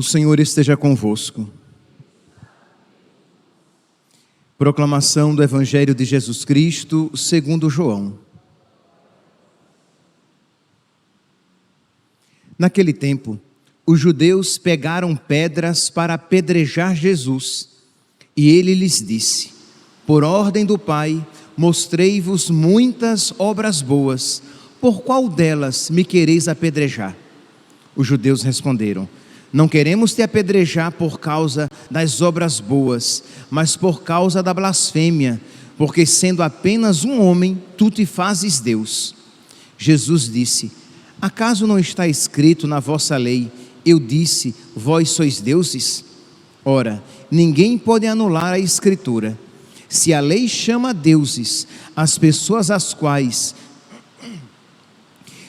O Senhor esteja convosco. Proclamação do Evangelho de Jesus Cristo, segundo João. Naquele tempo, os judeus pegaram pedras para apedrejar Jesus, e ele lhes disse: por ordem do Pai, mostrei-vos muitas obras boas, por qual delas me quereis apedrejar? Os judeus responderam: não queremos te apedrejar por causa das obras boas, mas por causa da blasfêmia, porque sendo apenas um homem, tu te fazes Deus. Jesus disse: acaso não está escrito na vossa lei, eu disse, vós sois deuses? Ora, ninguém pode anular a Escritura. Se a lei chama deuses as pessoas às quais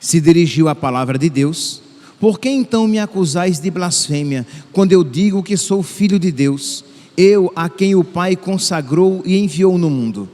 se dirigiu a palavra de Deus, por que então me acusais de blasfêmia, quando eu digo que sou filho de Deus, eu a quem o Pai consagrou e enviou no mundo?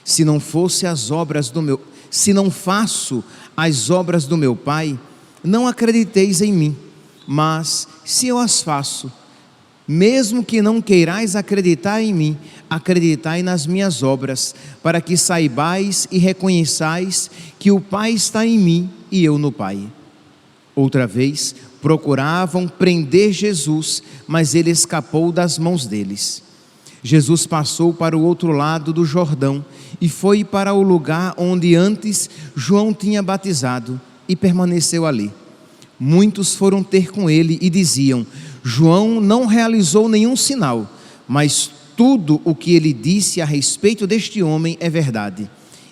Se não faço as obras do meu Pai, não acrediteis em mim, mas se eu as faço, mesmo que não queirais acreditar em mim, acreditai nas minhas obras, para que saibais e reconheçais que o Pai está em mim e eu no Pai. Outra vez, procuravam prender Jesus, mas ele escapou das mãos deles. Jesus passou para o outro lado do Jordão e foi para o lugar onde antes João tinha batizado e permaneceu ali. Muitos foram ter com ele e diziam: João não realizou nenhum sinal, mas tudo o que ele disse a respeito deste homem é verdade.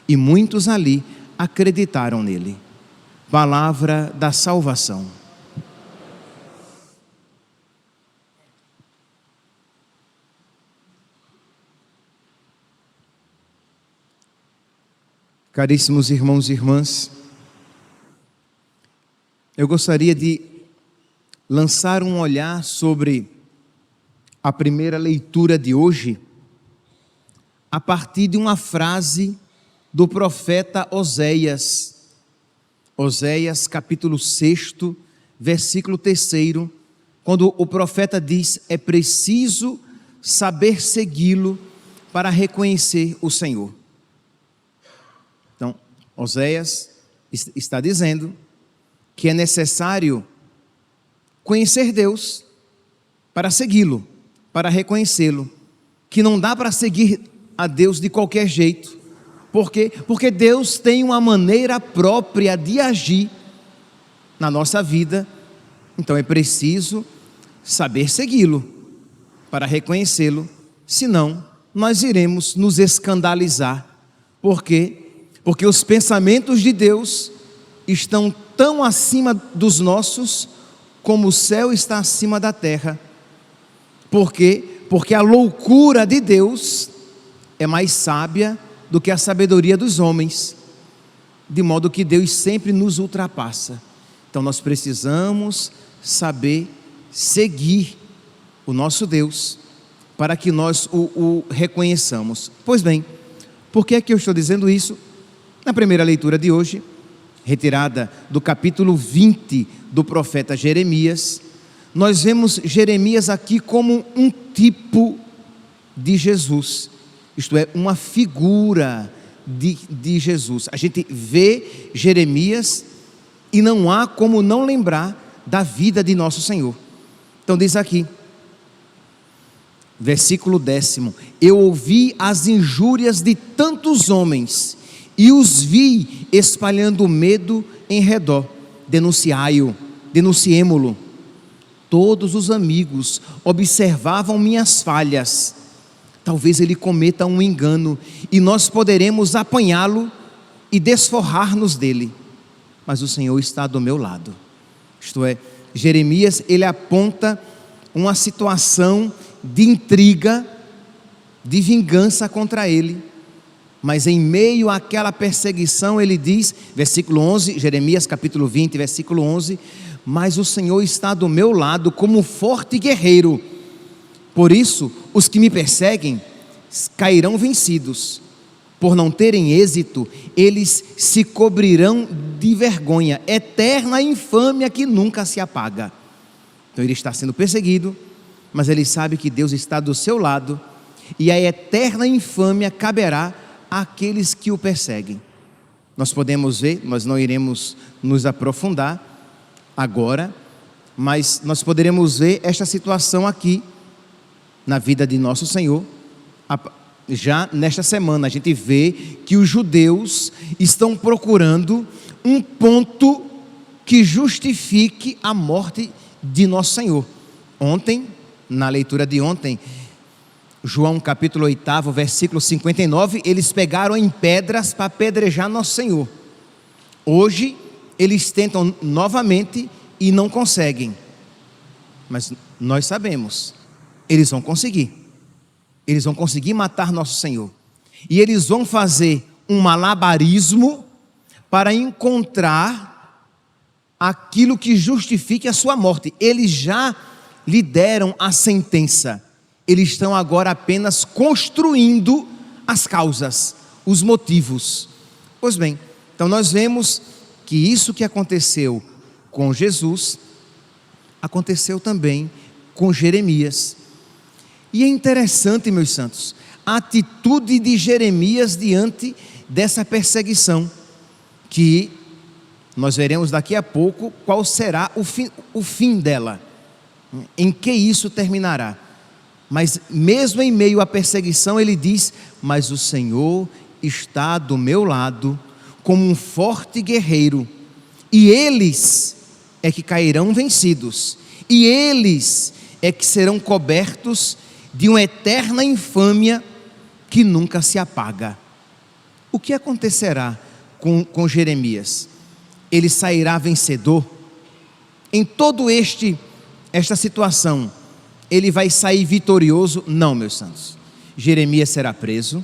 E muitos ali acreditaram nele. Palavra da salvação. Caríssimos irmãos e irmãs, eu gostaria de lançar um olhar sobre a primeira leitura de hoje, a partir de uma frase do profeta Oséias. Oséias capítulo 6, versículo 3, quando o profeta diz: é preciso saber segui-lo para reconhecer o Senhor. Então, Oséias está dizendo que é necessário conhecer Deus para segui-lo, para reconhecê-lo, que não dá para seguir a Deus de qualquer jeito. Por quê? Porque Deus tem uma maneira própria de agir na nossa vida, então é preciso saber segui-lo para reconhecê-lo, senão nós iremos nos escandalizar. Por quê? Porque os pensamentos de Deus estão tão acima dos nossos, como o céu está acima da terra. Por quê? Porque a loucura de Deus é mais sábia do que a sabedoria dos homens, de modo que Deus sempre nos ultrapassa. Então nós precisamos saber seguir o nosso Deus, para que nós o reconheçamos. Pois bem, por que é que eu estou dizendo isso? Na primeira leitura de hoje, retirada do capítulo 20 do profeta Jeremias, nós vemos Jeremias aqui como um tipo de Jesus, isto é, uma figura de Jesus. A gente vê Jeremias e não há como não lembrar da vida de nosso Senhor. Então diz aqui, versículo 10: eu ouvi as injúrias de tantos homens e os vi espalhando medo em redor. Denunciemo-lo. Todos os amigos observavam minhas falhas. Talvez ele cometa um engano e nós poderemos apanhá-lo e desforrar-nos dele. Mas o Senhor está do meu lado. Isto é, Jeremias, ele aponta uma situação de intriga, de vingança contra ele. Mas em meio àquela perseguição, ele diz, versículo 11, Jeremias capítulo 20, versículo 11: mas o Senhor está do meu lado como um forte guerreiro. Por isso, os que me perseguem cairão vencidos. Por não terem êxito, eles se cobrirão de vergonha, eterna infâmia que nunca se apaga. Então ele está sendo perseguido, mas ele sabe que Deus está do seu lado, e a eterna infâmia caberá àqueles que o perseguem. Nós podemos ver, nós não iremos nos aprofundar agora, mas nós poderemos ver esta situação aqui na vida de nosso Senhor. Já nesta semana a gente vê que os judeus estão procurando um ponto que justifique a morte de nosso Senhor. Ontem, na leitura de ontem, João capítulo 8, versículo 59, eles pegaram em pedras para apedrejar nosso Senhor. Hoje, eles tentam novamente e não conseguem. Mas nós sabemos, eles vão conseguir. Eles vão conseguir matar nosso Senhor. E eles vão fazer um malabarismo para encontrar aquilo que justifique a sua morte. Eles já lhe deram a sentença. Eles estão agora apenas construindo as causas, os motivos. Pois bem, então nós vemos que isso que aconteceu com Jesus, aconteceu também com Jeremias. E é interessante, meus santos, a atitude de Jeremias diante dessa perseguição, que nós veremos daqui a pouco qual será o fim dela, em que isso terminará. Mas mesmo em meio à perseguição, ele diz: mas o Senhor está do meu lado como um forte guerreiro, e eles é que cairão vencidos, e eles é que serão cobertos de uma eterna infâmia que nunca se apaga. O que acontecerá com Jeremias? Ele sairá vencedor? Em todo esta situação, ele vai sair vitorioso? Não, meus santos. Jeremias será preso,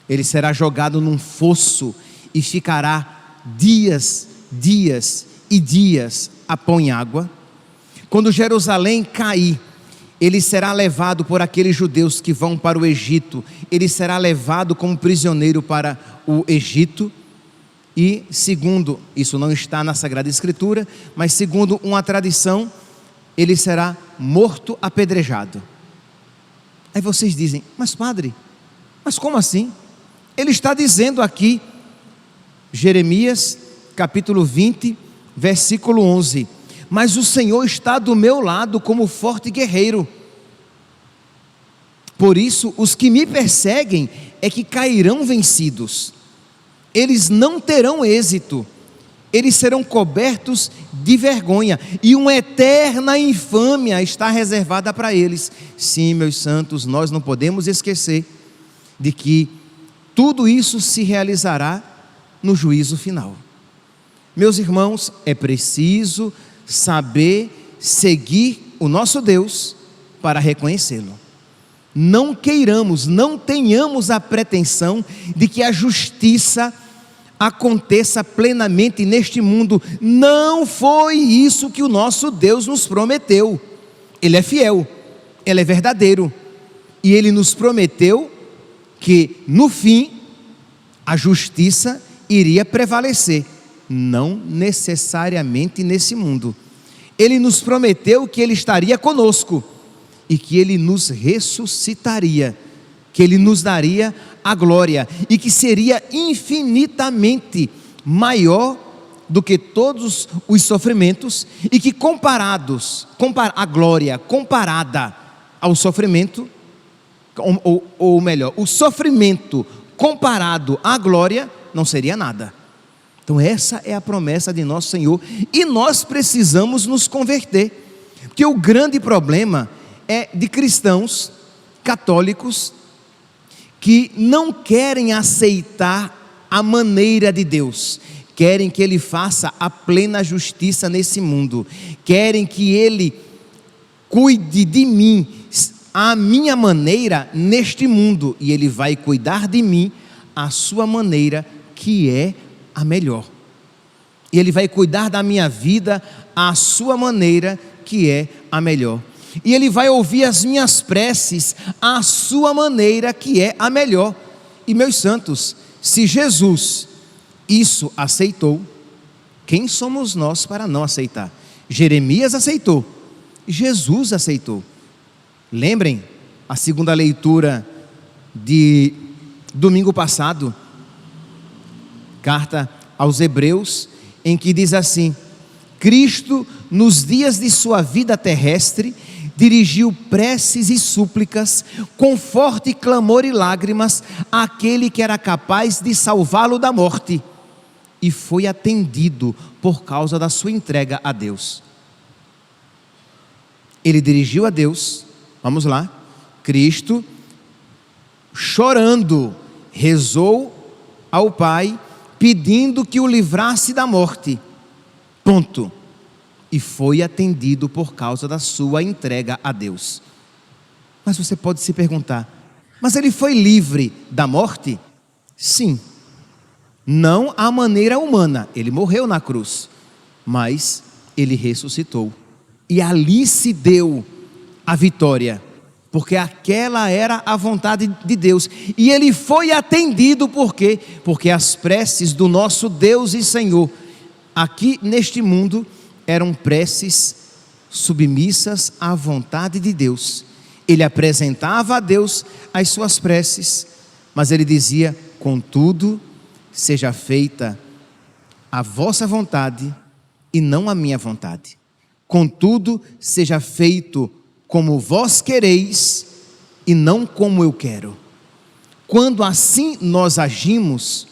ele será jogado num fosso e ficará dias e dias a pão em água. Quando Jerusalém cair, ele será levado por aqueles judeus que vão para o Egito, ele será levado como prisioneiro para o Egito, e segundo, isso não está na Sagrada Escritura, mas segundo uma tradição, ele será morto apedrejado. Aí vocês dizem: mas padre, mas como assim? Ele está dizendo aqui, Jeremias capítulo 20, versículo 11, mas o Senhor está do meu lado como forte guerreiro. Por isso, os que me perseguem é que cairão vencidos. Eles não terão êxito. Eles serão cobertos de vergonha. E uma eterna infâmia está reservada para eles. Sim, meus santos, nós não podemos esquecer de que tudo isso se realizará no juízo final. Meus irmãos, é preciso saber seguir o nosso Deus para reconhecê-lo. Não queiramos, não tenhamos a pretensão de que a justiça aconteça plenamente neste mundo. Não foi isso que o nosso Deus nos prometeu. Ele é fiel, Ele é verdadeiro, e Ele nos prometeu que no fim a justiça iria prevalecer, não necessariamente nesse mundo. Ele nos prometeu que Ele estaria conosco e que Ele nos ressuscitaria, que Ele nos daria a glória e que seria infinitamente maior do que todos os sofrimentos, e que a glória comparada ao sofrimento, ou melhor, o sofrimento comparado à glória não seria nada. Então essa é a promessa de nosso Senhor, e nós precisamos nos converter, porque o grande problema é de cristãos católicos que não querem aceitar a maneira de Deus, querem que Ele faça a plena justiça nesse mundo, querem que Ele cuide de mim à minha maneira neste mundo, e Ele vai cuidar de mim à sua maneira, que é a melhor. E Ele vai cuidar da minha vida à sua maneira, que é a melhor. E Ele vai ouvir as minhas preces à sua maneira, que é a melhor. E meus santos, se Jesus aceitou, quem somos nós para não aceitar? Jeremias aceitou, Jesus aceitou. Lembrem a segunda leitura de domingo passado, carta aos Hebreus, em que diz assim: Cristo, nos dias de sua vida terrestre, dirigiu preces e súplicas, com forte clamor e lágrimas, àquele que era capaz de salvá-lo da morte, e foi atendido por causa da sua entrega a Deus. Ele dirigiu a Deus, vamos lá, Cristo, chorando, rezou ao Pai, pedindo que o livrasse da morte. Ponto. E foi atendido por causa da sua entrega a Deus. Mas você pode se perguntar: mas ele foi livre da morte? Sim. Não à maneira humana. Ele morreu na cruz, mas ele ressuscitou. E ali se deu a vitória, porque aquela era a vontade de Deus. E ele foi atendido por quê? Porque as preces do nosso Deus e Senhor aqui neste mundo eram preces submissas à vontade de Deus. Ele apresentava a Deus as suas preces, mas ele dizia: contudo, seja feita a vossa vontade e não a minha vontade. Contudo, seja feito como vós quereis e não como eu quero. Quando assim nós agimos,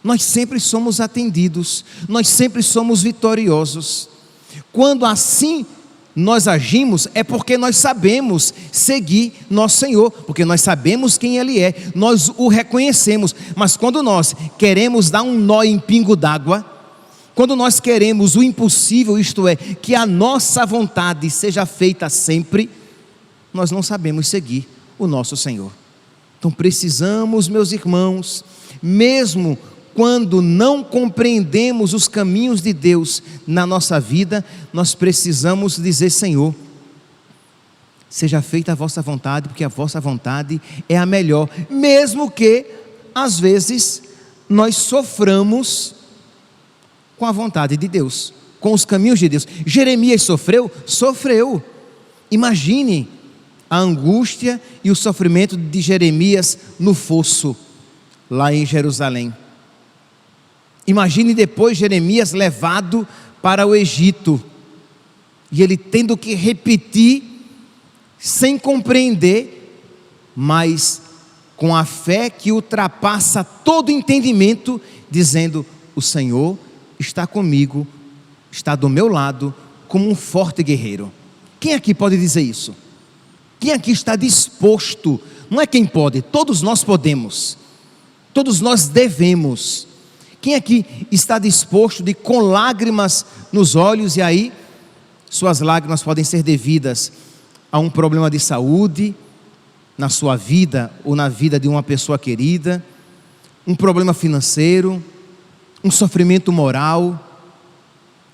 nós sempre somos atendidos, nós sempre somos vitoriosos. Quando assim nós agimos, é porque nós sabemos seguir nosso Senhor, porque nós sabemos quem Ele é, nós o reconhecemos. Mas quando nós queremos dar um nó em pingo d'água, quando nós queremos o impossível, isto é, que a nossa vontade seja feita sempre, nós não sabemos seguir o nosso Senhor. Então precisamos, meus irmãos, mesmo quando não compreendemos os caminhos de Deus na nossa vida, nós precisamos dizer: Senhor, seja feita a vossa vontade, porque a vossa vontade é a melhor, mesmo que às vezes nós soframos com a vontade de Deus, com os caminhos de Deus. Jeremias sofreu? Sofreu. Imagine a angústia e o sofrimento de Jeremias no fosso, lá em Jerusalém. Imagine depois Jeremias levado para o Egito, e ele tendo que repetir, sem compreender, mas com a fé que ultrapassa todo entendimento, dizendo: o Senhor está comigo, está do meu lado, como um forte guerreiro. Quem aqui pode dizer isso? Quem aqui está disposto? Não é quem pode, todos nós podemos, todos nós devemos. Quem aqui está disposto de, com lágrimas nos olhos, e aí suas lágrimas podem ser devidas a um problema de saúde na sua vida ou na vida de uma pessoa querida, um problema financeiro, um sofrimento moral,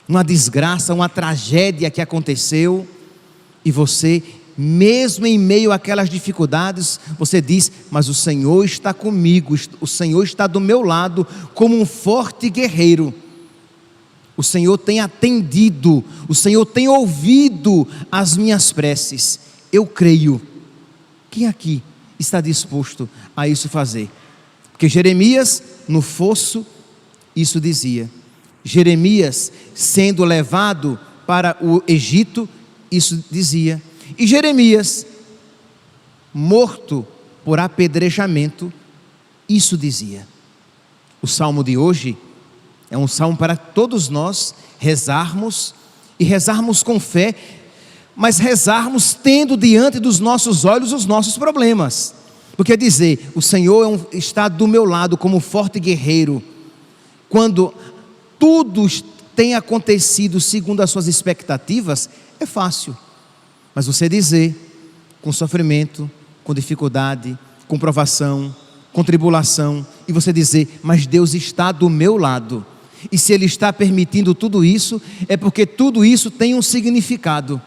uma desgraça, uma tragédia que aconteceu, e você, mesmo em meio àquelas dificuldades, você diz: mas o Senhor está comigo, o Senhor está do meu lado, como um forte guerreiro. O Senhor tem atendido, o Senhor tem ouvido as minhas preces. Eu creio. Quem aqui está disposto a isso fazer? Porque Jeremias, no fosso, isso dizia. Jeremias, sendo levado para o Egito, isso dizia. E Jeremias, morto por apedrejamento, isso dizia. O salmo de hoje é um salmo para todos nós rezarmos, e rezarmos com fé, mas rezarmos tendo diante dos nossos olhos os nossos problemas. Porque dizer: o Senhor está do meu lado como um forte guerreiro, quando tudo tem acontecido segundo as suas expectativas, é fácil. Mas você dizer, com sofrimento, com dificuldade, com provação, com tribulação, e você dizer: mas Deus está do meu lado, e se Ele está permitindo tudo isso, é porque tudo isso tem um significado,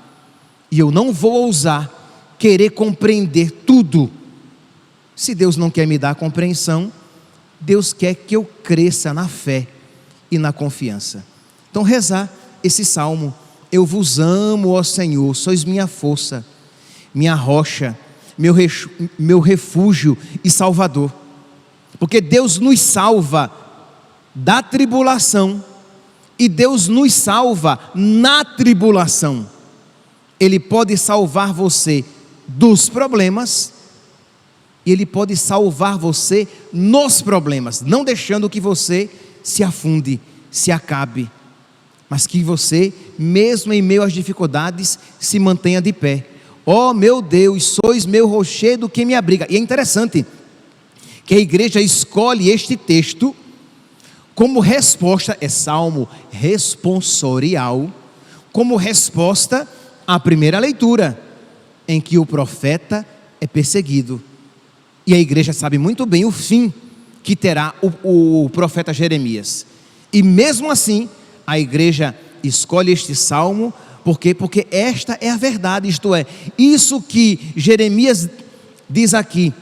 e eu não vou ousar querer compreender tudo. Se Deus não quer me dar compreensão, Deus quer que eu cresça na fé e na confiança. Então rezar esse salmo eu vos amo, ó Senhor, sois minha força, minha rocha, meu refúgio e salvador. Porque Deus nos salva da tribulação e Deus nos salva na tribulação. Ele pode salvar você dos problemas e Ele pode salvar você nos problemas, não deixando que você se afunde, se acabe, mas que você, mesmo em meio às dificuldades, se mantenha de pé. Ó meu Deus, sois meu rochedo que me abriga. E é interessante que a igreja escolhe este texto como resposta, é salmo responsorial, como resposta à primeira leitura, em que o profeta é perseguido. E a igreja sabe muito bem o fim que terá o profeta Jeremias. E mesmo assim, a igreja escolhe este salmo, por quê? Porque esta é a verdade, isto é, isso que Jeremias diz aqui,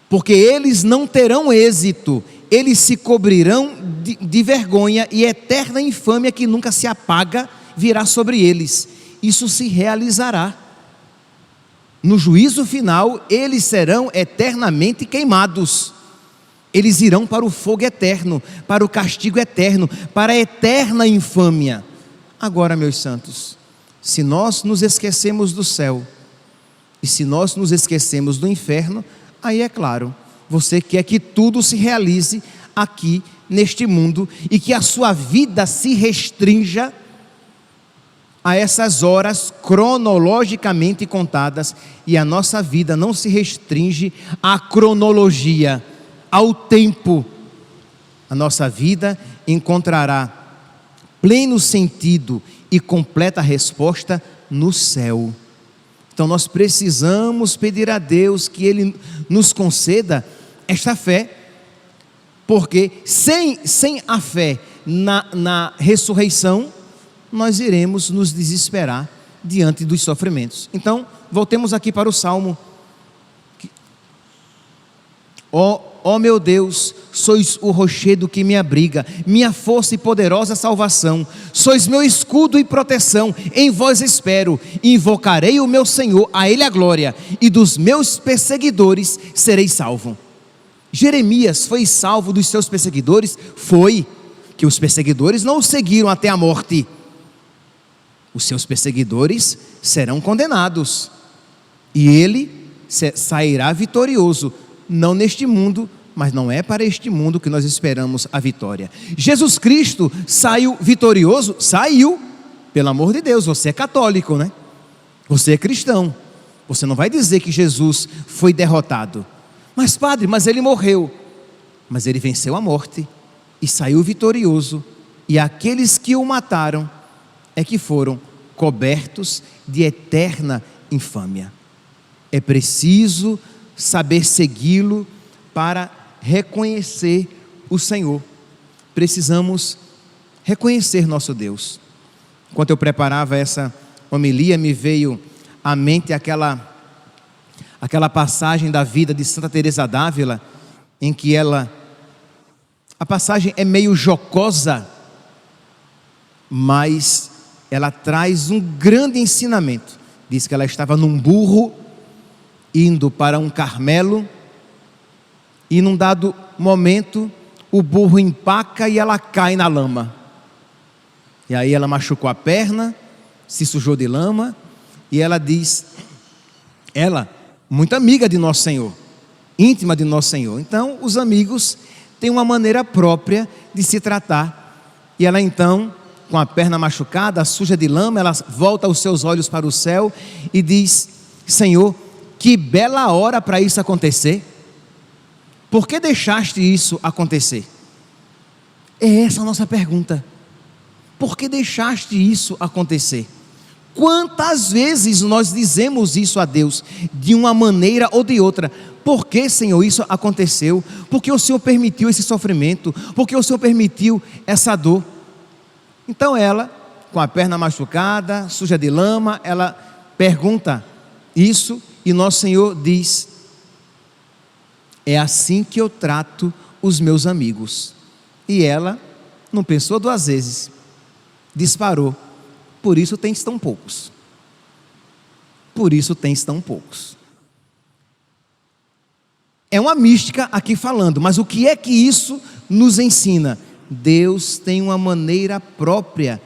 porque eles não terão êxito, eles se cobrirão de vergonha e eterna infâmia que nunca se apaga virá sobre eles. Isso se realizará. No juízo final, eles serão eternamente queimados. Eles irão para o fogo eterno, para o castigo eterno, para a eterna infâmia. Agora, meus santos, se nós nos esquecemos do céu e se nós nos esquecemos do inferno, aí é claro, você quer que tudo se realize aqui neste mundo e que a sua vida se restrinja a essas horas cronologicamente contadas, e a nossa vida não se restringe à cronologia, ao tempo. A nossa vida encontrará pleno sentido e completa resposta no céu. Então nós precisamos pedir a Deus que Ele nos conceda esta fé, porque sem a fé na ressurreição, nós iremos nos desesperar diante dos sofrimentos. Então, voltemos aqui para o Salmo. Ó meu Deus, sois o rochedo que me abriga, minha força e poderosa salvação, sois meu escudo e proteção, em vós espero, invocarei o meu Senhor, a Ele a glória, e dos meus perseguidores serei salvo. Jeremias foi salvo dos seus perseguidores? Foi, que os perseguidores não o seguiram até a morte. Os seus perseguidores serão condenados, e ele sairá vitorioso, não neste mundo, mas não é para este mundo que nós esperamos a vitória. Jesus Cristo saiu vitorioso? Saiu, pelo amor de Deus. Você é católico, né? Você é cristão, você não vai dizer que Jesus foi derrotado. Mas padre, mas ele morreu. Mas ele venceu a morte e saiu vitorioso, e aqueles que o mataram é que foram cobertos de eterna infâmia. É preciso saber segui-lo para reconhecer o Senhor. Precisamos reconhecer nosso Deus. Enquanto eu preparava essa homilia, me veio à mente aquela passagem da vida de Santa Teresa d'Ávila, em que a passagem é meio jocosa, mas ela traz um grande ensinamento. Diz que ela estava num burro, indo para um Carmelo, e num dado momento, o burro empaca e ela cai na lama. E aí ela machucou a perna, se sujou de lama, e ela diz, muito amiga de Nosso Senhor, íntima de Nosso Senhor. Então, os amigos têm uma maneira própria de se tratar. E ela então, com a perna machucada, suja de lama, ela volta os seus olhos para o céu e diz: Senhor, que bela hora para isso acontecer. Por que deixaste isso acontecer? É essa a nossa pergunta. Por que deixaste isso acontecer? Quantas vezes nós dizemos isso a Deus, de uma maneira ou de outra? Por que, Senhor, isso aconteceu? Por que o Senhor permitiu esse sofrimento? Por que o Senhor permitiu essa dor? Então ela, com a perna machucada, suja de lama, ela pergunta isso, e Nosso Senhor diz: é assim que eu trato os meus amigos. E ela não pensou duas vezes, disparou Por isso tens tão poucos. Por isso tens tão poucos. É uma mística aqui falando, mas o que é que isso nos ensina? Deus tem uma maneira própria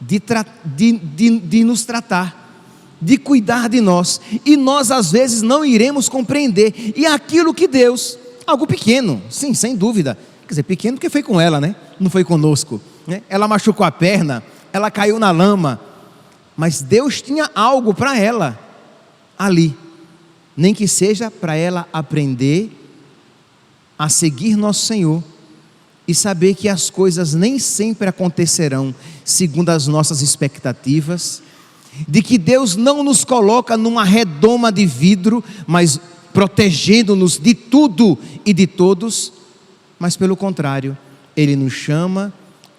de nos tratar, de cuidar de nós, e nós às vezes não iremos compreender, e aquilo que Deus, algo pequeno, sim, sem dúvida, quer dizer, pequeno porque foi com ela, né? Não foi conosco, né? Ela machucou a perna, ela caiu na lama, mas Deus tinha algo para ela ali, nem que seja para ela aprender a seguir nosso Senhor, e saber que as coisas nem sempre acontecerão segundo as nossas expectativas, de que Deus não nos coloca numa redoma de vidro, mas protegendo-nos de tudo e de todos, mas pelo contrário, Ele nos chama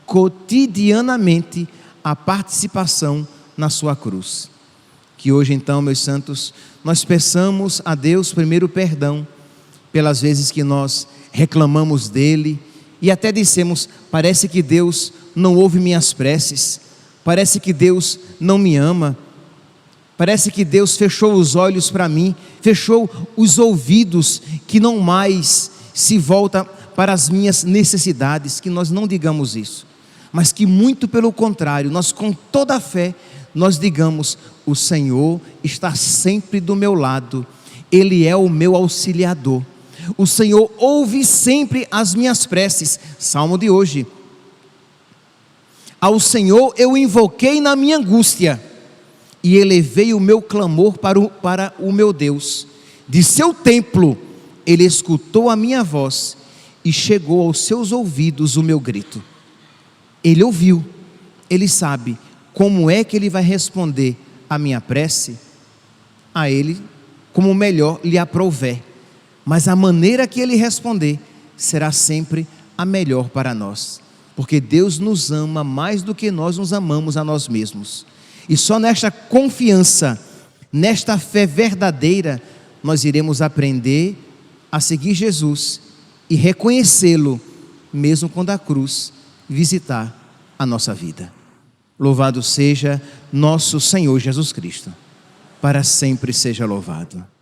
cotidianamente à participação na sua cruz. Que hoje então, meus santos, nós peçamos a Deus primeiro perdão pelas vezes que nós reclamamos dEle, e até dissemos, parece que Deus não ouve minhas preces, parece que Deus não me ama, parece que Deus fechou os olhos para mim, fechou os ouvidos, que não mais se volta para as minhas necessidades. Que nós não digamos isso, mas que muito pelo contrário, nós com toda a fé, nós digamos, o Senhor está sempre do meu lado, Ele é o meu auxiliador, o Senhor ouve sempre as minhas preces. Salmo de hoje: ao Senhor eu invoquei na minha angústia, e elevei o meu clamor para o meu Deus. De seu templo Ele escutou a minha voz, e chegou aos seus ouvidos o meu grito. Ele ouviu, Ele sabe como é que Ele vai responder a minha prece, a Ele como melhor lhe aprouver, mas a maneira que Ele responder será sempre a melhor para nós, porque Deus nos ama mais do que nós nos amamos a nós mesmos, e só nesta confiança, nesta fé verdadeira, nós iremos aprender a seguir Jesus e reconhecê-lo, mesmo quando a cruz visitar a nossa vida. Louvado seja nosso Senhor Jesus Cristo, para sempre seja louvado.